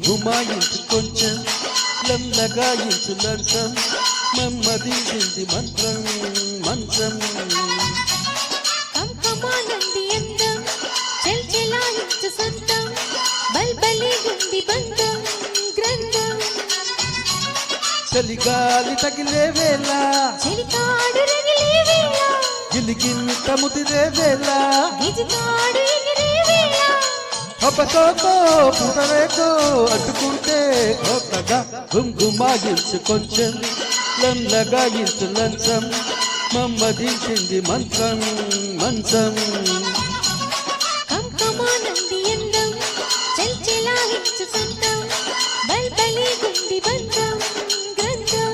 గుమాయించు కొంచెం లగాయించు లంచం మమ్మదించింది మంత్రం మంత్రం కంకమానంది అందం చెల్చెలాయించు సొంతం బల్బలి గుండి బంధం గ్రంథం చలిగాలి తగిలే వేళ చెలికాడు రగిలే వేళ గిలిగింత ముదిరే వేళ గిజిగాడు ఎగిరే వేళ అపతోతో పుటరేతో అడ్డుకుంటే కొత్తగా గుమాయించు కొంచెం లగాయించు లంచం మమ్మదించింది మంత్రం మంచం కంకమానంది అందం చెల్చెలాయించు సొంతం బల్బలి గుండి బంధం గ్రంథం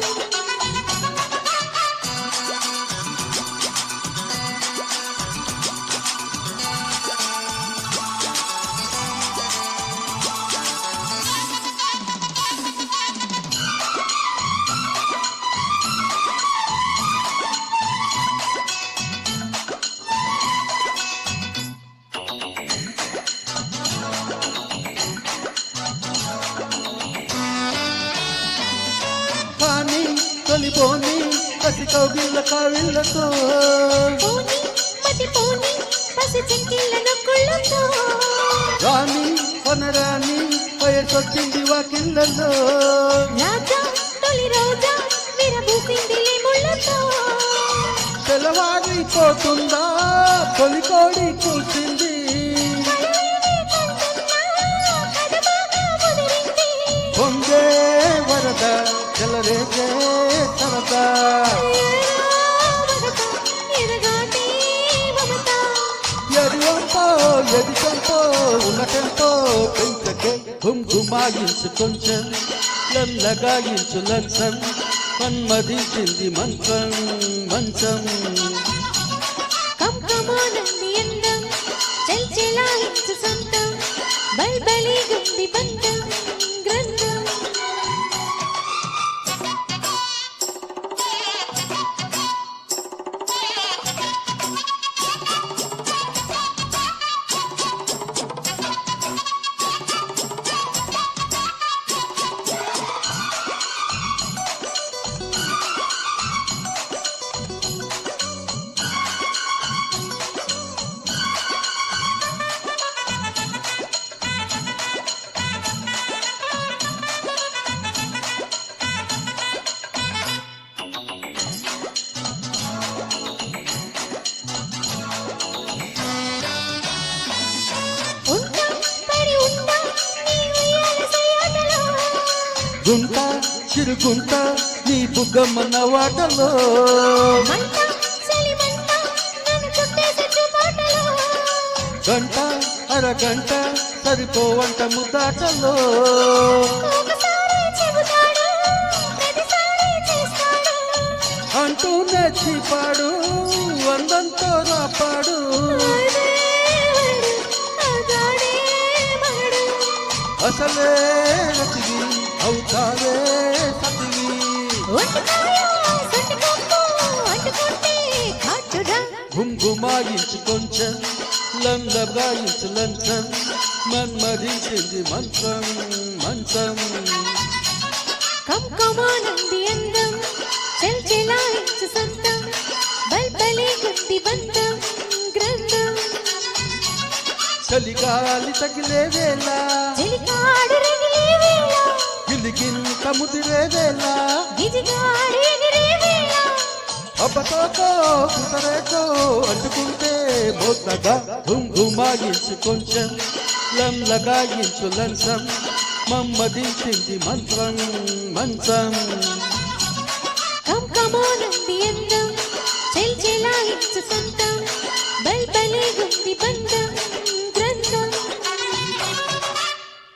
తొలిపోని కసి కౌగిళ్ళ కావిళ్ళతో పోని మతి పోని పసి చెంకిళ్ళ నొక్కుళ్ళతో రాణి కొనరాని వయసొచ్చింది వాకిళ్ళలో రాజా తొలి రోజా విరబూసింది ముళ్ళతో తెల్లవారిపోతుందా తొలి కోడి కూసింది పొంగే వరద చెలరేగే సరదా ఎడివంతో ఎడికంతో ఉన్నటంతో పెంచకే గుమాయించు కొంచెం లగాయించు లంచం మన్మదించింది మంత్రం మంచం కంకమానంది అందం చెల్చెలాయించు సొంతం బల్బలి గుండి బంధం గ్రంథం గుంట చిరుగుంట నీ బుగ్గమ్మన్న వాటలో గంట అరగంట సరిపోవంట ముద్దాటలో అంటూ నెచ్చిపాడు వందంతో రాపాడు అసలే రతివి అవుతావే సతివి గుమాయించు కొంచెం లగాయించు లంచం మన్మదించింది మంత్రం మంచం కంకమానంది అందం చెల్చెలాయించు సొంతం బల్బలి గుండి బంధం గ్రంథం చలిగాలి తగిలే వేళ చెలికాడు రగిలే వేళ గిలిగింత ముదిరే వేళ గిజిగాడు ఎగిరే వేళ అపతోతో పుటరేతో అడ్డుకుంటే మోతగా గుమాయించు కొంచెం లగాయించు లంచం మమ్మదించింది మంత్రం మంచం కంకమానంది అందం చెల్చెలాయించు సొంతం బల్బలి గుండి బంధం గ్రంథం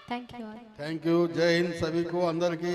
థ్యాంక్ యూ థ్యాంక్ యూ. జై హింద్ సభీకు అందరికీ.